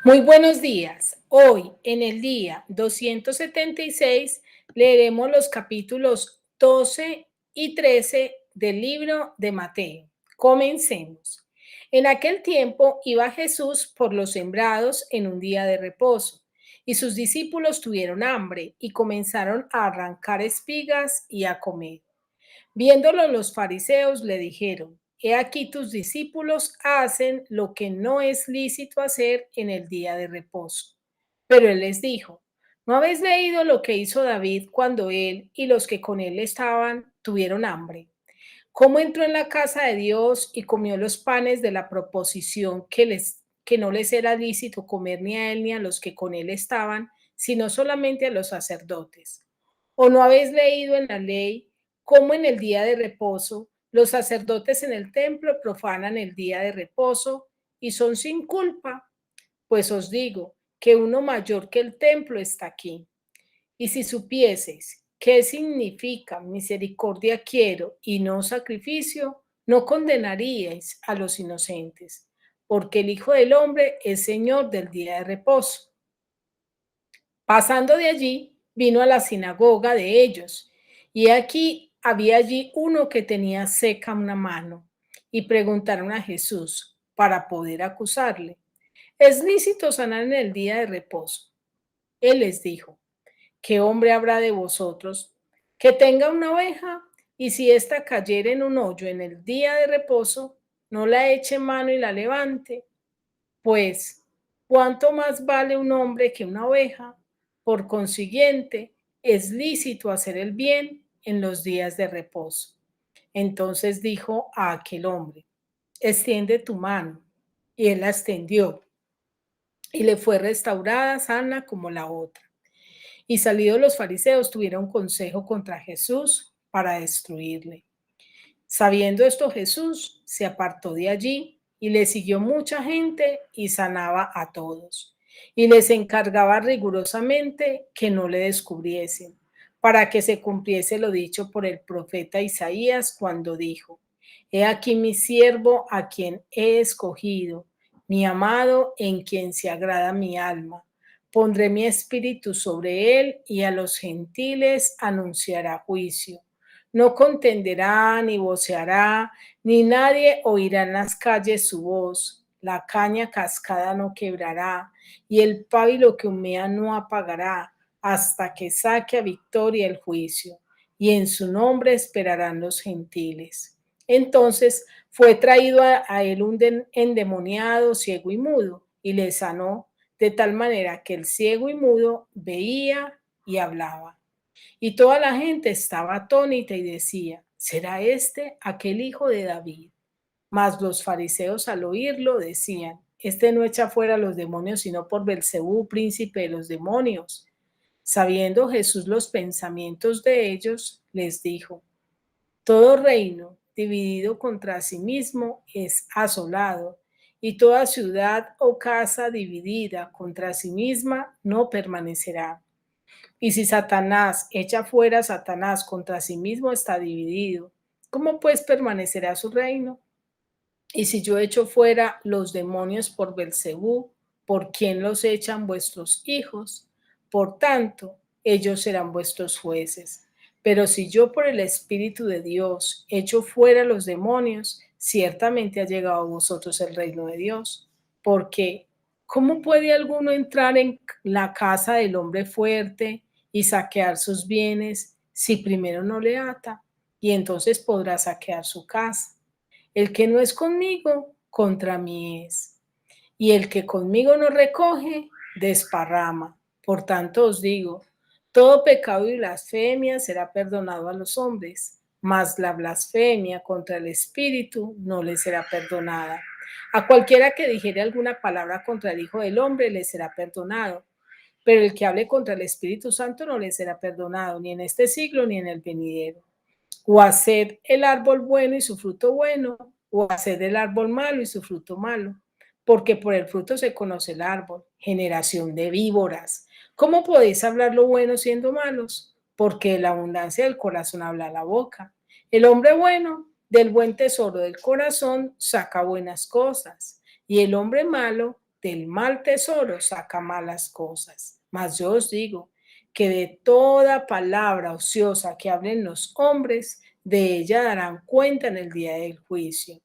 Muy buenos días. Hoy, en el día 276, leeremos los capítulos 12 y 13 del libro de Mateo. Comencemos. En aquel tiempo iba Jesús por los sembrados en un día de reposo, y sus discípulos tuvieron hambre y comenzaron a arrancar espigas y a comer. Viéndolo los fariseos le dijeron, he aquí tus discípulos hacen lo que no es lícito hacer en el día de reposo. Pero él les dijo, ¿no habéis leído lo que hizo David cuando él y los que con él estaban tuvieron hambre? ¿Cómo entró en la casa de Dios y comió los panes de la proposición que no les era lícito comer ni a él ni a los que con él estaban, sino solamente a los sacerdotes? ¿O no habéis leído en la ley cómo en el día de reposo los sacerdotes en el templo profanan el día de reposo y son sin culpa? Pues os digo que uno mayor que el templo está aquí. Y si supieseis qué significa misericordia quiero y no sacrificio, no condenaríais a los inocentes, porque el Hijo del Hombre es Señor del día de reposo. Pasando de allí, vino a la sinagoga de ellos, y aquí había allí uno que tenía seca una mano, y preguntaron a Jesús para poder acusarle, ¿es lícito sanar en el día de reposo? Él les dijo, ¿qué hombre habrá de vosotros que tenga una oveja y si ésta cayere en un hoyo en el día de reposo, no la eche mano y la levante? Pues, ¿cuánto más vale un hombre que una oveja? Por consiguiente, es lícito hacer el bien en los días de reposo. Entonces dijo a aquel hombre, extiende tu mano. Y él la extendió y le fue restaurada sana como la otra. Y salidos los fariseos tuvieron consejo contra Jesús para destruirle. Sabiendo esto, Jesús se apartó de allí y le siguió mucha gente y sanaba a todos. Y les encargaba rigurosamente que no le descubriesen, para que se cumpliese lo dicho por el profeta Isaías cuando dijo, he aquí mi siervo a quien he escogido, mi amado en quien se agrada mi alma. Pondré mi espíritu sobre él y a los gentiles anunciará juicio. No contenderá, ni voceará, ni nadie oirá en las calles su voz. La caña cascada no quebrará, y el pábilo que humea no apagará, hasta que saque a victoria el juicio, y en su nombre esperarán los gentiles. Entonces fue traído a él un endemoniado, ciego y mudo, y le sanó, de tal manera que el ciego y mudo veía y hablaba. Y toda la gente estaba atónita y decía, ¿será este aquel hijo de David? Mas los fariseos al oírlo decían, este no echa fuera a los demonios sino por Belcebú, príncipe de los demonios. Sabiendo Jesús los pensamientos de ellos, les dijo, todo reino dividido contra sí mismo es asolado, y toda ciudad o casa dividida contra sí misma no permanecerá. Y si Satanás echa fuera a Satanás contra sí mismo, está dividido. ¿Cómo pues permanecerá su reino? Y si yo echo fuera los demonios por Belcebú, ¿por quién los echan vuestros hijos? Por tanto, ellos serán vuestros jueces. Pero si yo por el Espíritu de Dios echo fuera los demonios, ciertamente ha llegado a vosotros el reino de Dios. Porque, ¿cómo puede alguno entrar en la casa del hombre fuerte y saquear sus bienes si primero no le ata? Y entonces podrá saquear su casa. El que no es conmigo, contra mí es. Y el que conmigo no recoge, desparrama. Por tanto os digo, todo pecado y blasfemia será perdonado a los hombres, mas la blasfemia contra el Espíritu no le será perdonada. A cualquiera que dijere alguna palabra contra el Hijo del Hombre le será perdonado, pero el que hable contra el Espíritu Santo no le será perdonado, ni en este siglo ni en el venidero. O haced el árbol bueno y su fruto bueno, o haced el árbol malo y su fruto malo, porque por el fruto se conoce el árbol. Generación de víboras, ¿cómo podéis hablar lo bueno siendo malos? Porque de la abundancia del corazón habla la boca. El hombre bueno del buen tesoro del corazón saca buenas cosas, y el hombre malo del mal tesoro saca malas cosas. Mas yo os digo que de toda palabra ociosa que hablen los hombres, de ella darán cuenta en el día del juicio.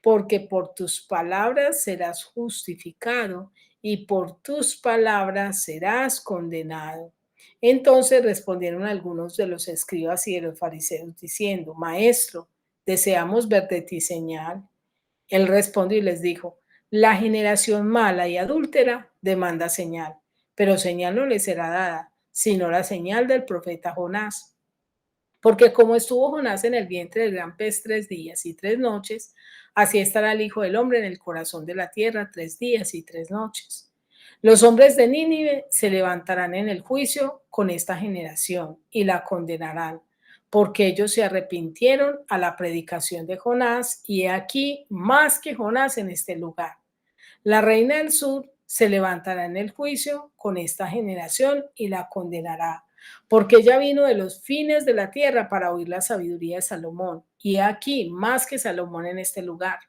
Porque por tus palabras serás justificado y por tus palabras serás condenado. Entonces respondieron algunos de los escribas y de los fariseos diciendo: Maestro, deseamos ver de ti señal. Él respondió y les dijo: La generación mala y adúltera demanda señal, pero señal no le será dada, sino la señal del profeta Jonás. Porque como estuvo Jonás en el vientre del gran pez 3 días y 3 noches, así estará el Hijo del Hombre en el corazón de la tierra 3 días y 3 noches. Los hombres de Nínive se levantarán en el juicio con esta generación y la condenarán, porque ellos se arrepintieron a la predicación de Jonás, y he aquí más que Jonás en este lugar. La reina del sur se levantará en el juicio con esta generación y la condenará, porque ella vino de los fines de la tierra para oír la sabiduría de Salomón, y he aquí más que Salomón en este lugar.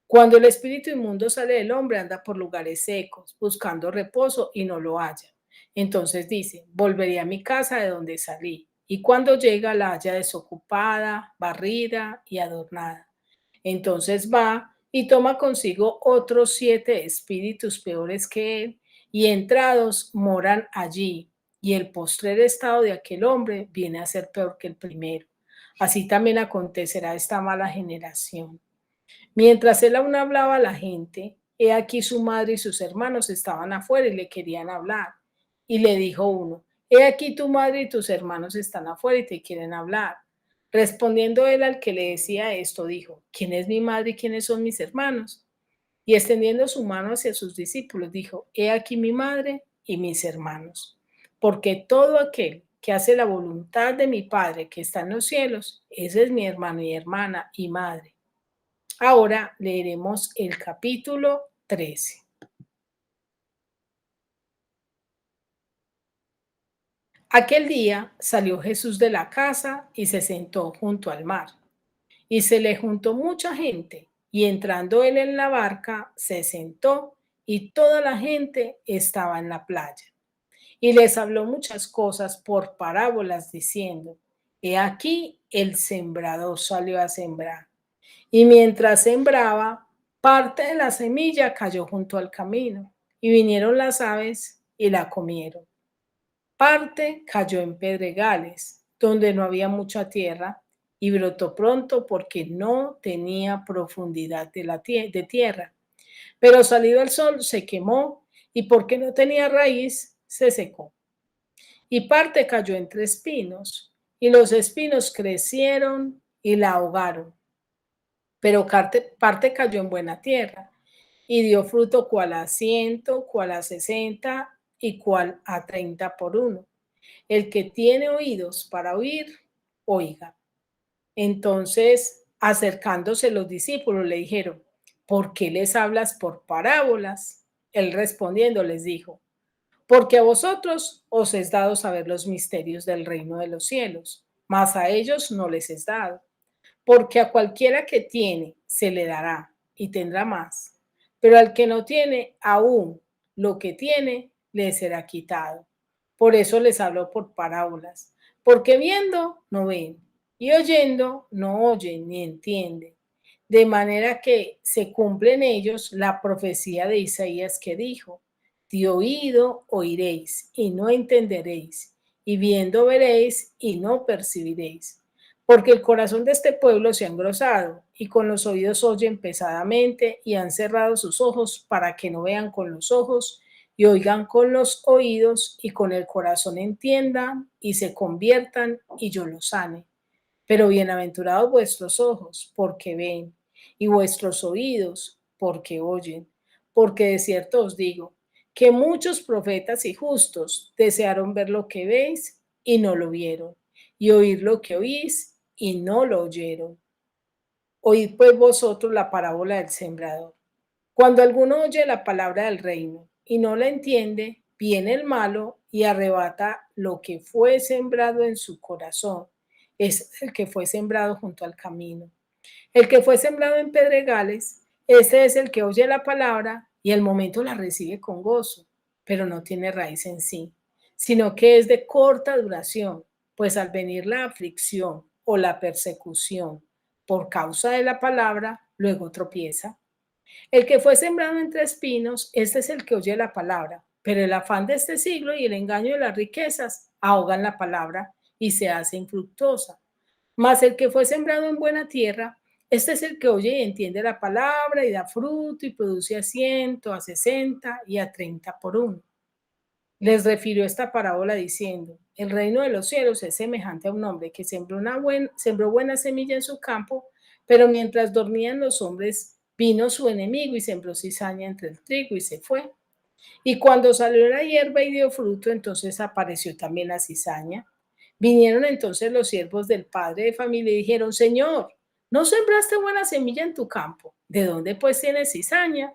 Cuando el espíritu inmundo sale del hombre, anda por lugares secos, buscando reposo y no lo halla. Entonces dice: Volveré a mi casa de donde salí. Y cuando llega, la halla desocupada, barrida y adornada. Entonces va y toma consigo otros 7 espíritus peores que él, y entrados moran allí. Y el postrer estado de aquel hombre viene a ser peor que el primero. Así también acontecerá a esta mala generación. Mientras él aún hablaba a la gente, he aquí su madre y sus hermanos estaban afuera y le querían hablar. Y le dijo uno: He aquí tu madre y tus hermanos están afuera y te quieren hablar. Respondiendo él al que le decía esto, dijo: ¿Quién es mi madre y quiénes son mis hermanos? Y extendiendo su mano hacia sus discípulos, dijo: He aquí mi madre y mis hermanos. Porque todo aquel que hace la voluntad de mi Padre que está en los cielos, ese es mi hermano y hermana y madre. Ahora leeremos el capítulo 13. Aquel día salió Jesús de la casa y se sentó junto al mar. Y se le juntó mucha gente, y entrando él en la barca, se sentó, y toda la gente estaba en la playa. Y les habló muchas cosas por parábolas, diciendo: He aquí el sembrador salió a sembrar. Y mientras sembraba, parte de la semilla cayó junto al camino, y vinieron las aves y la comieron. Parte cayó en pedregales, donde no había mucha tierra, y brotó pronto porque no tenía profundidad de tierra. Pero salido el sol se quemó, y porque no tenía raíz, se secó. Y parte cayó entre espinos, y los espinos crecieron y la ahogaron. Pero parte cayó en buena tierra y dio fruto cual a 100, cual a 60 y cual a 30 por uno. El que tiene oídos para oír, oiga. Entonces, acercándose los discípulos, le dijeron: ¿Por qué les hablas por parábolas? Él respondiendo les dijo: Porque a vosotros os es dado saber los misterios del reino de los cielos, mas a ellos no les es dado. Porque a cualquiera que tiene se le dará y tendrá más, pero al que no tiene, aún lo que tiene le será quitado. Por eso les hablo por parábolas, porque viendo no ven, y oyendo no oyen ni entienden. De manera que se cumple en ellos la profecía de Isaías que dijo: De oído oiréis y no entenderéis, y viendo veréis y no percibiréis. Porque el corazón de este pueblo se ha engrosado, y con los oídos oyen pesadamente, y han cerrado sus ojos para que no vean con los ojos, y oigan con los oídos, y con el corazón entiendan, y se conviertan, y yo los sane. Pero bienaventurados vuestros ojos, porque ven, y vuestros oídos, porque oyen. Porque de cierto os digo, que muchos profetas y justos desearon ver lo que veis y no lo vieron, y oír lo que oís y no lo oyeron. Oíd pues vosotros la parábola del sembrador. Cuando alguno oye la palabra del reino y no la entiende, viene el malo y arrebata lo que fue sembrado en su corazón. Es el que fue sembrado junto al camino. El que fue sembrado en pedregales, este es el que oye la palabra y el momento la recibe con gozo, pero no tiene raíz en sí, sino que es de corta duración, pues al venir la aflicción o la persecución por causa de la palabra, luego tropieza. El que fue sembrado entre espinos, este es el que oye la palabra, pero el afán de este siglo y el engaño de las riquezas ahogan la palabra y se hace infructuosa. Mas el que fue sembrado en buena tierra, este es el que oye y entiende la palabra y da fruto y produce a 100, a 60 y a 30 por uno. Les refirió esta parábola diciendo, el reino de los cielos es semejante a un hombre que sembró buena semilla en su campo, pero mientras dormían los hombres, vino su enemigo y sembró cizaña entre el trigo y se fue. Y cuando salió la hierba y dio fruto, entonces apareció también la cizaña. Vinieron entonces los siervos del padre de familia y dijeron, Señor, ¿no sembraste buena semilla en tu campo? ¿De dónde pues tienes cizaña?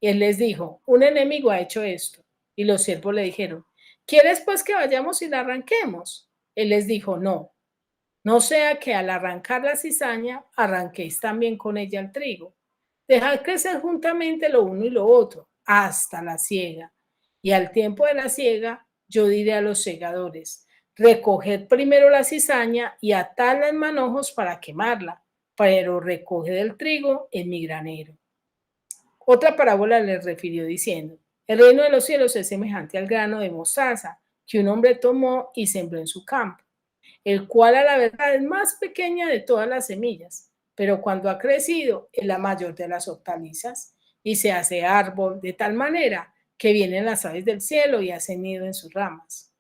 Y él les dijo, un enemigo ha hecho esto. Y los siervos le dijeron, ¿quieres pues que vayamos y la arranquemos? Él les dijo, no, no sea que al arrancar la cizaña arranquéis también con ella el trigo. Dejad crecer juntamente lo uno y lo otro hasta la siega. Y al tiempo de la siega, yo diré a los segadores, recoged primero la cizaña y atadla en manojos para quemarla, pero recoged el trigo en mi granero. Otra parábola les refirió diciendo, el reino de los cielos es semejante al grano de mostaza que un hombre tomó y sembró en su campo, el cual a la verdad es más pequeña de todas las semillas, pero cuando ha crecido es la mayor de las hortalizas y se hace árbol de tal manera que vienen las aves del cielo y hacen nido en sus ramas.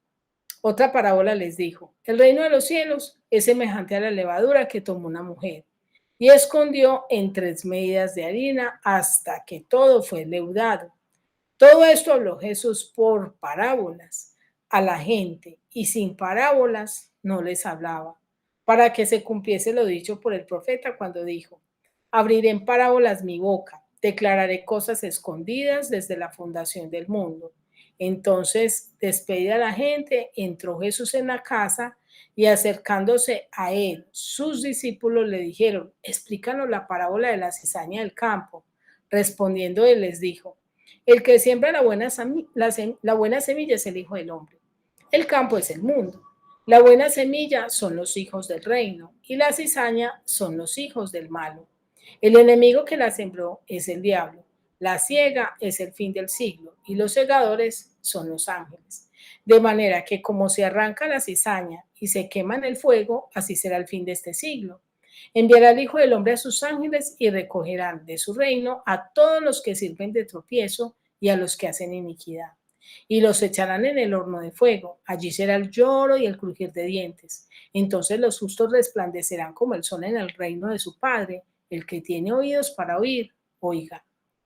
Otra parábola les dijo, el reino de los cielos es semejante a la levadura que tomó una mujer y escondió en 3 medidas de harina hasta que todo fue leudado. Todo esto habló Jesús por parábolas a la gente y sin parábolas no les hablaba, para que se cumpliese lo dicho por el profeta cuando dijo, abriré en parábolas mi boca, declararé cosas escondidas desde la fundación del mundo. Entonces, despedida la gente, entró Jesús en la casa y acercándose a él, sus discípulos le dijeron, explícanos la parábola de la cizaña del campo. Respondiendo él les dijo, el que siembra la buena semilla es el Hijo del Hombre. El campo es el mundo. La buena semilla son los hijos del reino y la cizaña son los hijos del malo. El enemigo que la sembró es el diablo. La siega es el fin del siglo y los segadores son los ángeles. De manera que como se arranca la cizaña y se quema en el fuego, así será el fin de este siglo. Enviará el Hijo del Hombre a sus ángeles y recogerán de su reino a todos los que sirven de tropiezo y a los que hacen iniquidad. Y los echarán en el horno de fuego. Allí será el lloro y el crujir de dientes. Entonces los justos resplandecerán como el sol en el reino de su Padre. El que tiene oídos para oír, oiga.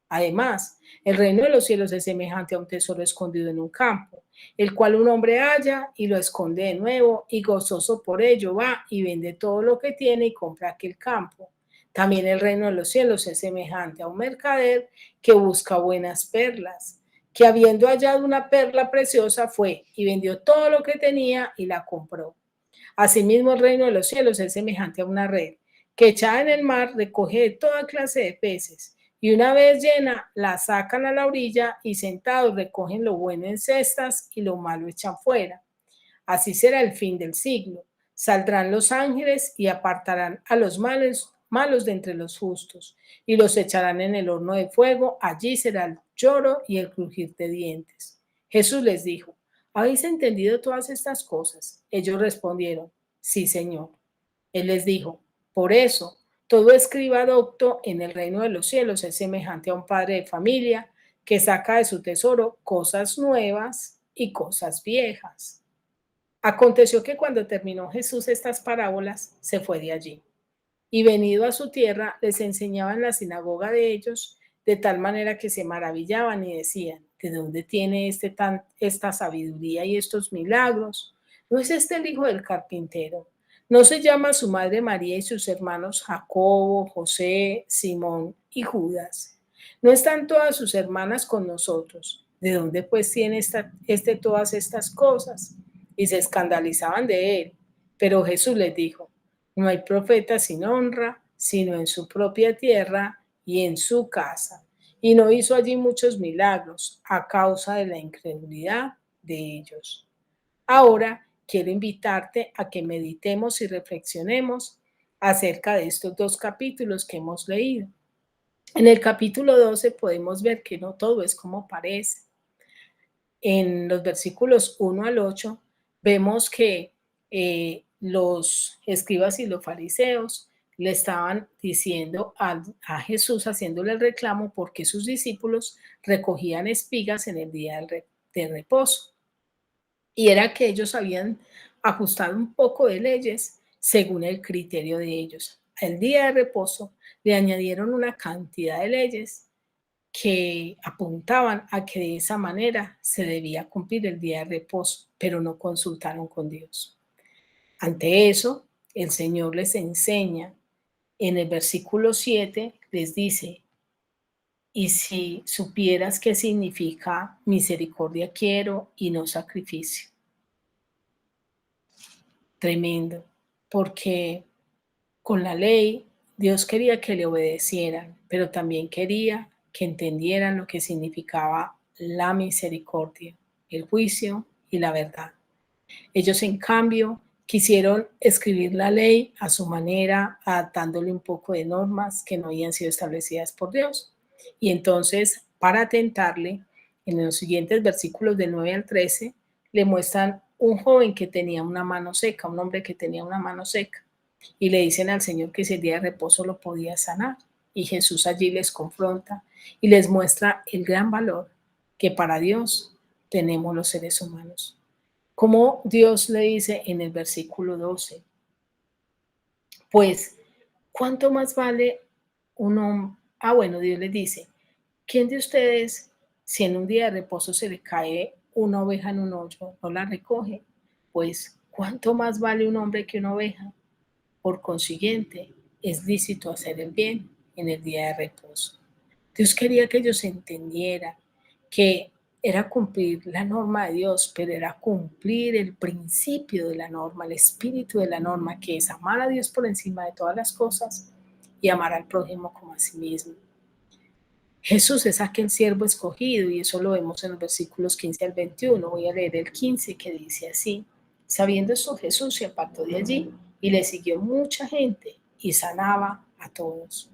Además, el reino de los cielos es semejante a un tesoro escondido en un campo, el cual un hombre halla y lo esconde de nuevo, y gozoso por ello va y vende todo lo que tiene y compra aquel campo. También el reino de los cielos es semejante a un mercader que busca buenas perlas, que habiendo hallado una perla preciosa fue y vendió todo lo que tenía y la compró. Asimismo, el reino de los cielos es semejante a una red que echada en el mar recoge de toda clase de peces y una vez llena la sacan a la orilla y sentados recogen lo bueno en cestas y lo malo echan fuera. Así será el fin del siglo. Saldrán los ángeles y apartarán a los malos de entre los justos y los echarán en el horno de fuego. Allí será el lloro y el crujir de dientes. Jesús les dijo, ¿habéis entendido todas estas cosas? Ellos respondieron, sí, Señor. Él les dijo, por eso, todo escriba docto en el reino de los cielos es semejante a un padre de familia que saca de su tesoro cosas nuevas y cosas viejas. Aconteció que cuando terminó Jesús estas parábolas, se fue de allí. Y venido a su tierra, les enseñaba en la sinagoga de ellos, de tal manera que se maravillaban y decían, ¿de dónde tiene esta sabiduría y estos milagros? ¿No es este el hijo del carpintero? ¿No se llama su madre María y sus hermanos Jacobo, José, Simón y Judas? ¿No están todas sus hermanas con nosotros? ¿De dónde pues tiene todas estas cosas? Y se escandalizaban de él. Pero Jesús les dijo, no hay profeta sin honra, sino en su propia tierra y en su casa. y no hizo allí muchos milagros a causa de la incredulidad de ellos. Ahora quiero invitarte a que meditemos y reflexionemos acerca de estos dos capítulos que hemos leído. En el capítulo 12 podemos ver que no todo es como parece. En los versículos 1 al 8 vemos que los escribas y los fariseos le estaban diciendo a Jesús, haciéndole el reclamo porque sus discípulos recogían espigas en el día de reposo. Y era que ellos habían ajustado un poco de leyes según el criterio de ellos. Al día de reposo le añadieron una cantidad de leyes que apuntaban a que de esa manera se debía cumplir el día de reposo, pero no consultaron con Dios. Ante eso, el Señor les enseña en el versículo 7, les dice, y si supieras qué significa misericordia quiero y no sacrificio. Tremendo, porque con la ley Dios quería que le obedecieran, pero también quería que entendieran lo que significaba la misericordia, el juicio y la verdad. Ellos, en cambio, quisieron escribir la ley a su manera, adaptándole un poco de normas que no habían sido establecidas por Dios. Y entonces, para tentarle, en los siguientes versículos del 9 al 13, le muestran un joven que tenía una mano seca, un hombre que tenía una mano seca, y le dicen al Señor que si el día de reposo lo podía sanar. Y Jesús allí les confronta y les muestra el gran valor que para Dios tenemos los seres humanos. Como Dios le dice en el versículo 12, pues, ¿cuánto más vale un hombre? Ah, bueno, Dios les dice, ¿quién de ustedes, si en un día de reposo se le cae una oveja en un hoyo, no la recoge? Pues, ¿cuánto más vale un hombre que una oveja? Por consiguiente, es lícito hacer el bien en el día de reposo. Dios quería que ellos entendieran que era cumplir la norma de Dios, pero era cumplir el principio de la norma, el espíritu de la norma, que es amar a Dios por encima de todas las cosas y amar al prójimo como a sí mismo. Jesús es aquel siervo escogido y eso lo vemos en los versículos 15 al 21. Voy a leer el 15 que dice así. Sabiendo esto, Jesús se apartó de allí y le siguió mucha gente y sanaba a todos.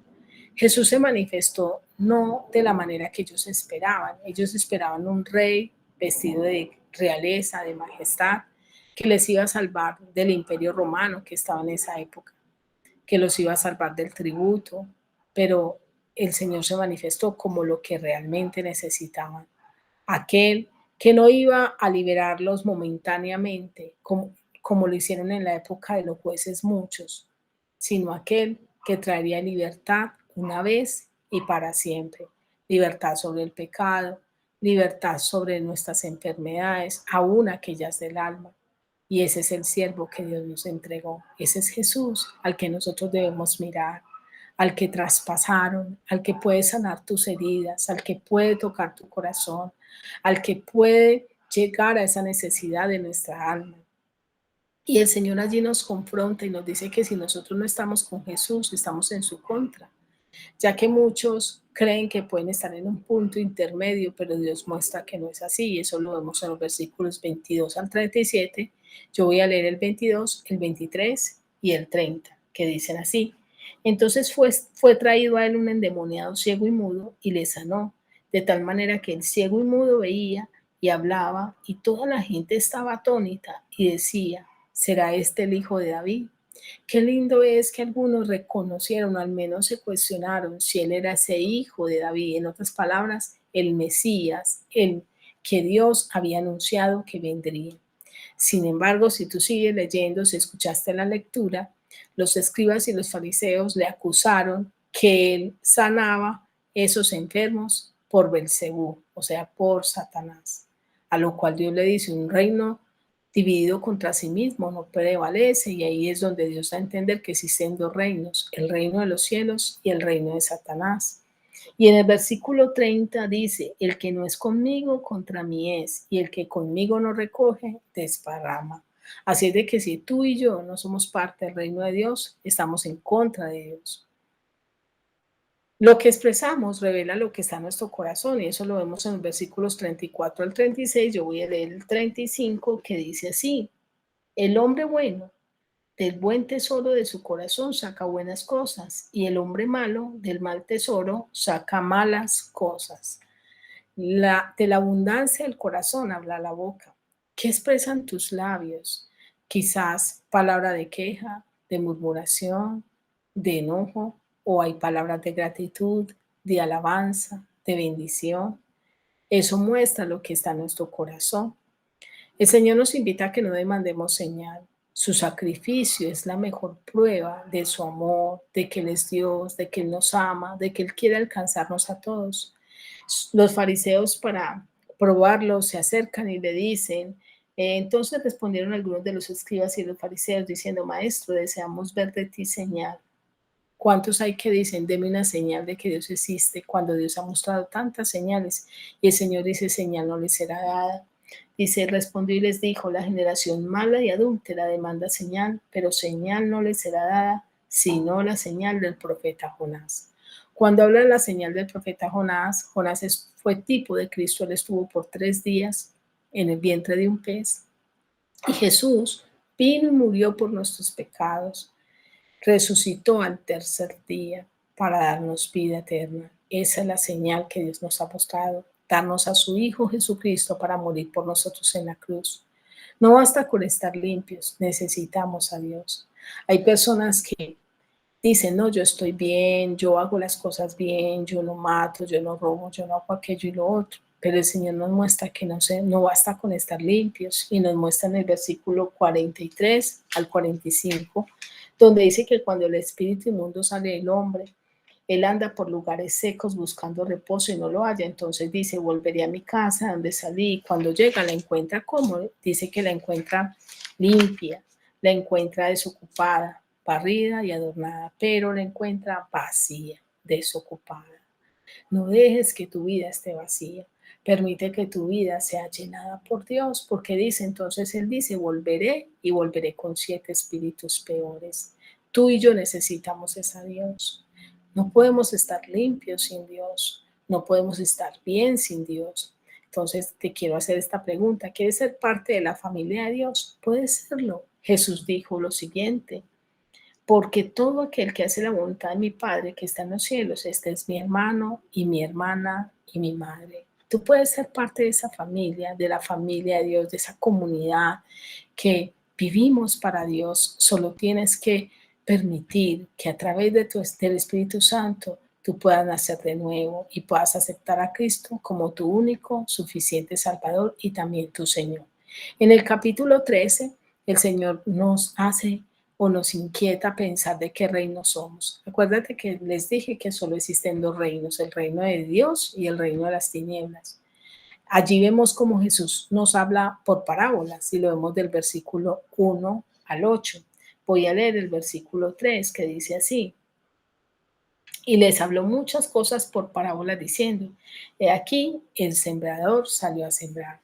Jesús se manifestó no de la manera que ellos esperaban. Ellos esperaban un rey vestido de realeza, de majestad, que les iba a salvar del imperio romano que estaba en esa época, que los iba a salvar del tributo, pero el Señor se manifestó como lo que realmente necesitaban. Aquel que no iba a liberarlos momentáneamente, como lo hicieron en la época de los jueces muchos, sino aquel que traería libertad una vez y para siempre. Libertad sobre el pecado, libertad sobre nuestras enfermedades, aún aquellas del alma. Y ese es el siervo que Dios nos entregó. Ese es Jesús al que nosotros debemos mirar, al que traspasaron, al que puede sanar tus heridas, al que puede tocar tu corazón, al que puede llegar a esa necesidad de nuestra alma. Y el Señor allí nos confronta y nos dice que si nosotros no estamos con Jesús, estamos en su contra, ya que muchos creen que pueden estar en un punto intermedio, pero Dios muestra que no es así, y eso lo vemos en los versículos 22 al 37. Yo voy a leer el 22, el 23 y el 30, que dicen así. Entonces fue traído a él un endemoniado ciego y mudo y le sanó, de tal manera que el ciego y mudo veía y hablaba, y toda la gente estaba atónita y decía, ¿será este el hijo de David? Qué lindo es que algunos reconocieron, o al menos se cuestionaron si él era ese hijo de David, en otras palabras, el Mesías, el que Dios había anunciado que vendría. Sin embargo, si tú sigues leyendo, si escuchaste la lectura, los escribas y los fariseos le acusaron que él sanaba esos enfermos por Belcebú, o sea, por Satanás. A lo cual Dios le dice, un reino dividido contra sí mismo no prevalece, y ahí es donde Dios da a entender que existen dos reinos, el reino de los cielos y el reino de Satanás. Y en el versículo 30 dice, el que no es conmigo, contra mí es, y el que conmigo no recoge, desparrama. Así es de que si tú y yo no somos parte del reino de Dios, estamos en contra de Dios. Lo que expresamos revela lo que está en nuestro corazón y eso lo vemos en los versículos 34 al 36. Yo voy a leer el 35 que dice así: el hombre bueno del buen tesoro de su corazón saca buenas cosas y el hombre malo del mal tesoro saca malas cosas. De la abundancia del corazón habla la boca. ¿Qué expresan tus labios? Quizás palabra de queja, de murmuración, de enojo, o hay palabras de gratitud, de alabanza, de bendición. Eso muestra lo que está en nuestro corazón. El Señor nos invita a que no demandemos señal. Su sacrificio es la mejor prueba de su amor, de que Él es Dios, de que Él nos ama, de que Él quiere alcanzarnos a todos. Los fariseos, para probarlo, se acercan y le dicen, entonces respondieron algunos de los escribas y los fariseos diciendo: maestro, deseamos ver de ti señal. ¿Cuántos hay que dicen, deme una señal de que Dios existe, cuando Dios ha mostrado tantas señales? Y el Señor dice, señal no les será dada. Dice, respondió y les dijo, la generación mala y adúltera demanda señal, pero señal no les será dada, sino la señal del profeta Jonás. Cuando habla de la señal del profeta Jonás, fue tipo de Cristo. Él estuvo por 3 días en el vientre de un pez y Jesús vino y murió por nuestros pecados. Resucitó al tercer día para darnos vida eterna. Esa es la señal que Dios nos ha mostrado, darnos a su Hijo Jesucristo para morir por nosotros en la cruz. No basta con estar limpios, necesitamos a Dios. Hay personas que dicen, no, yo estoy bien, yo hago las cosas bien, yo no mato, yo no robo, yo no hago aquello y lo otro. Pero el Señor nos muestra que no basta con estar limpios y nos muestra en el versículo 43 al 45, donde dice que cuando el espíritu inmundo sale del hombre, él anda por lugares secos buscando reposo y no lo halla. Entonces dice, volveré a mi casa donde salí. Y cuando llega la encuentra como, dice que la encuentra limpia, la encuentra desocupada, barrida y adornada, pero la encuentra vacía, desocupada. No dejes que tu vida esté vacía. Permite que tu vida sea llenada por Dios, porque dice, entonces Él dice, volveré y volveré con 7 espíritus peores. Tú y yo necesitamos esa Dios. No podemos estar limpios sin Dios. No podemos estar bien sin Dios. Entonces te quiero hacer esta pregunta. ¿Quieres ser parte de la familia de Dios? Puedes serlo. Jesús dijo lo siguiente: porque todo aquel que hace la voluntad de mi Padre que está en los cielos, este es mi hermano y mi hermana y mi madre. Tú puedes ser parte de esa familia, de la familia de Dios, de esa comunidad que vivimos para Dios. Solo tienes que permitir que a través del Espíritu Santo tú puedas nacer de nuevo y puedas aceptar a Cristo como tu único, suficiente Salvador y también tu Señor. En el capítulo 13, el Señor nos hace o nos inquieta pensar de qué reino somos. Acuérdate que les dije que solo existen 2 reinos, el reino de Dios y el reino de las tinieblas. Allí vemos cómo Jesús nos habla por parábolas y lo vemos del versículo 1 al 8. Voy a leer el versículo 3 que dice así: y les habló muchas cosas por parábolas diciendo, he aquí el sembrador salió a sembrar.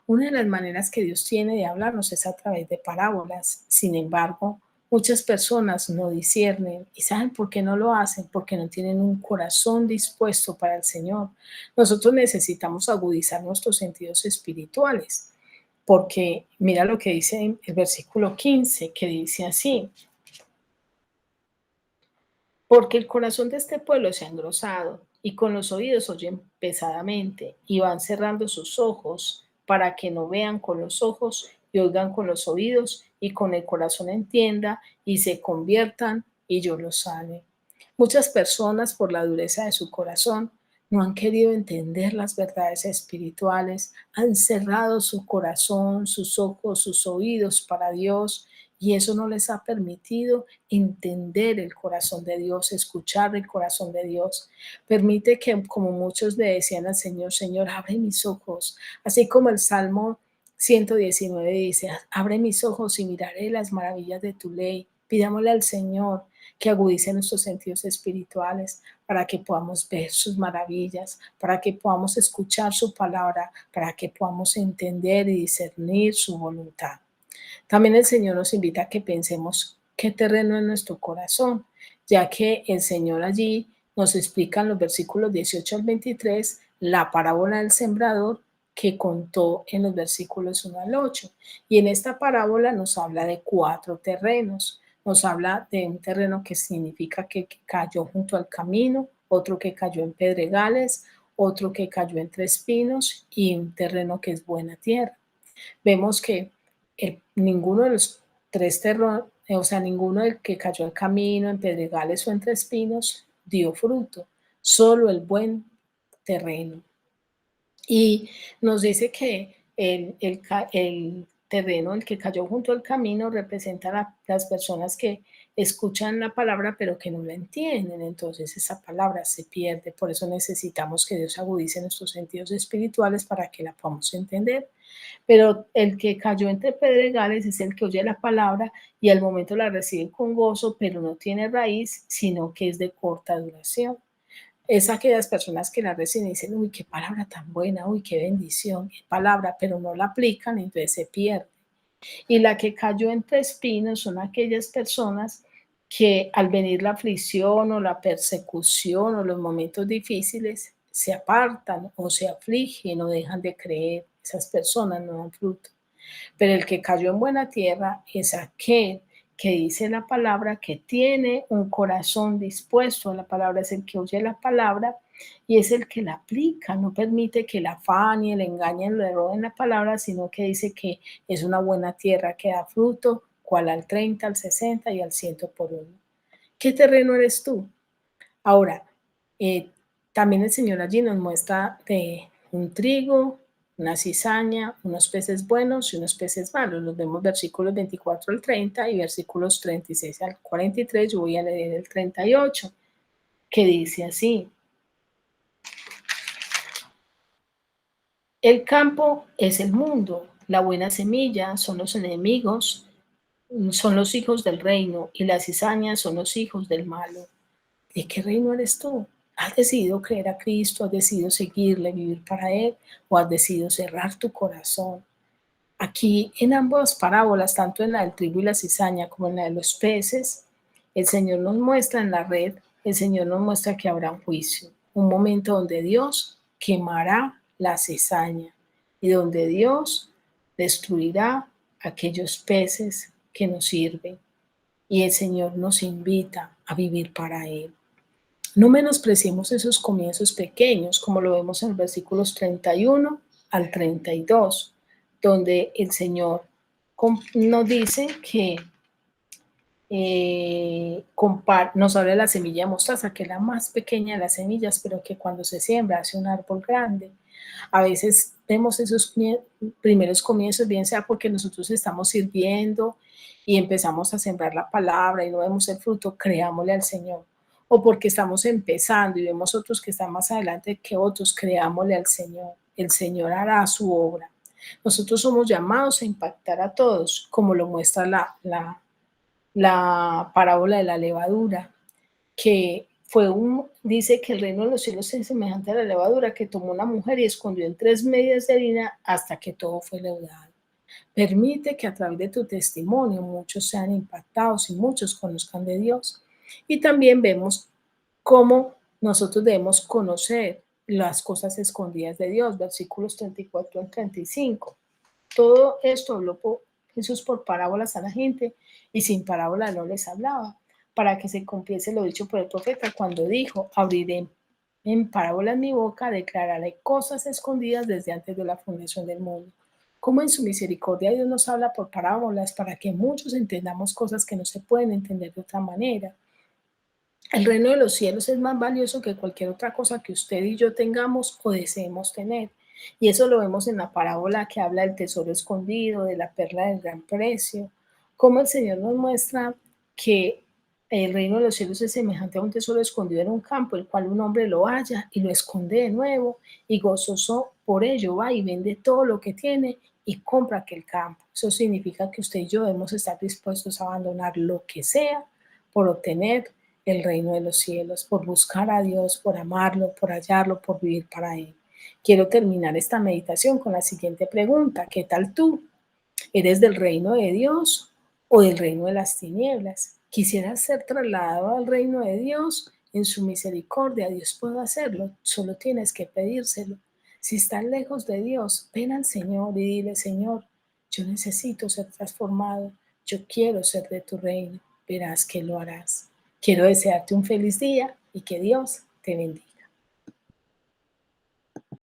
Una de las maneras que Dios tiene de hablarnos es a través de parábolas. Sin embargo, muchas personas no disciernen. ¿Y saben por qué no lo hacen? Porque no tienen un corazón dispuesto para el Señor. Nosotros necesitamos agudizar nuestros sentidos espirituales. Porque mira lo que dice el versículo 15, que dice así: porque el corazón de este pueblo se ha engrosado, y con los oídos oyen pesadamente, y van cerrando sus ojos para que no vean con los ojos y oigan con los oídos, y con el corazón entienda y se conviertan, y yo los sane. Muchas personas, por la dureza de su corazón, no han querido entender las verdades espirituales, han cerrado su corazón, sus ojos, sus oídos para Dios, y eso no les ha permitido entender el corazón de Dios, escuchar el corazón de Dios. Permite que, como muchos le decían al Señor, Señor, abre mis ojos, así como el Salmo 119 dice, abre mis ojos y miraré las maravillas de tu ley. Pidámosle al Señor que agudice nuestros sentidos espirituales para que podamos ver sus maravillas, para que podamos escuchar su palabra, para que podamos entender y discernir su voluntad. También el Señor nos invita a que pensemos qué terreno es nuestro corazón, ya que el Señor allí nos explican los versículos 18 al 23 la parábola del sembrador que contó en los versículos 1 al 8. Y en esta parábola nos habla de 4 terrenos. Nos habla de un terreno que significa que cayó junto al camino, otro que cayó en pedregales, otro que cayó entre espinos y un terreno que es buena tierra. Vemos que ninguno de los tres terrenos, o sea, ninguno del que cayó al camino, en pedregales o entre espinos, dio fruto, solo el buen terreno. Y nos dice que el terreno, el que cayó junto al camino, representa las personas que escuchan la palabra pero que no la entienden. Entonces esa palabra se pierde. Por eso necesitamos que Dios agudice nuestros sentidos espirituales para que la podamos entender. Pero el que cayó entre pedregales es el que oye la palabra y al momento la recibe con gozo, pero no tiene raíz, sino que es de corta duración. Es aquellas personas que la reciben y dicen, uy, qué palabra tan buena, uy, qué bendición, qué palabra, pero no la aplican, entonces se pierde. Y la que cayó entre espinos son aquellas personas que al venir la aflicción o la persecución o los momentos difíciles se apartan o se afligen o dejan de creer. Esas personas no dan fruto. Pero el que cayó en buena tierra es aquel que dice la palabra, que tiene un corazón dispuesto. La palabra es el que oye la palabra y es el que la aplica. No permite que el afán y el engaño le roben la palabra, sino que dice que es una buena tierra que da fruto, cual al 30, al 60 y al 100 por uno. ¿Qué terreno eres tú? Ahora, eh, también el Señor allí nos muestra de un trigo, una cizaña, unos peces buenos y unos peces malos. Los vemos versículos 24 al 30 y versículos 36 al 43. Yo voy a leer el 38, que dice así. El campo es el mundo, la buena semilla son los enemigos, son los hijos del reino y las cizañas son los hijos del malo. ¿De qué reino eres tú? ¿Has decidido creer a Cristo? ¿Has decidido seguirle, vivir para Él? ¿O has decidido cerrar tu corazón? Aquí en ambas parábolas, tanto en la del trigo y la cizaña como en la de los peces, el Señor nos muestra en la red, el Señor nos muestra que habrá un juicio, un momento donde Dios quemará la cizaña y donde Dios destruirá aquellos peces que nos sirven. Y el Señor nos invita a vivir para Él. No menospreciemos esos comienzos pequeños, como lo vemos en los versículos 31 al 32, donde el Señor nos dice que nos habla de la semilla de mostaza, que es la más pequeña de las semillas, pero que cuando se siembra hace un árbol grande. A veces vemos esos primeros comienzos, bien sea porque nosotros estamos sirviendo y empezamos a sembrar la palabra y no vemos el fruto, creámosle al Señor. O porque estamos empezando y vemos otros que están más adelante que otros, creámosle al Señor. El Señor hará su obra. Nosotros somos llamados a impactar a todos, como lo muestra la parábola de la levadura, que dice que el reino de los cielos es semejante a la levadura que tomó una mujer y escondió en 3 medias de harina hasta que todo fue leudado. Permite que a través de tu testimonio muchos sean impactados y muchos conozcan de Dios. Y también vemos cómo nosotros debemos conocer las cosas escondidas de Dios, versículos 34 al 35. Todo esto habló Jesús por parábolas a la gente y sin parábola no les hablaba, para que se cumpliese lo dicho por el profeta cuando dijo, abriré en parábolas mi boca, declararé cosas escondidas desde antes de la fundación del mundo. Como en su misericordia Dios nos habla por parábolas para que muchos entendamos cosas que no se pueden entender de otra manera. El reino de los cielos es más valioso que cualquier otra cosa que usted y yo tengamos o deseemos tener. Y eso lo vemos en la parábola que habla del tesoro escondido, de la perla del gran precio, como el Señor nos muestra que el reino de los cielos es semejante a un tesoro escondido en un campo, el cual un hombre lo halla y lo esconde de nuevo, y gozoso por ello va y vende todo lo que tiene y compra aquel campo. Eso significa que usted y yo debemos estar dispuestos a abandonar lo que sea por obtener el reino de los cielos, por buscar a Dios, por amarlo, por hallarlo, por vivir para Él. Quiero terminar esta meditación con la siguiente pregunta. ¿Qué tal tú? ¿Eres del reino de Dios o del reino de las tinieblas? ¿Quisieras ser trasladado al reino de Dios? En su misericordia Dios puede hacerlo, solo tienes que pedírselo. Si estás lejos de Dios, ven al Señor y dile, Señor, yo necesito ser transformado, yo quiero ser de tu reino, verás que lo harás. Quiero desearte un feliz día y que Dios te bendiga.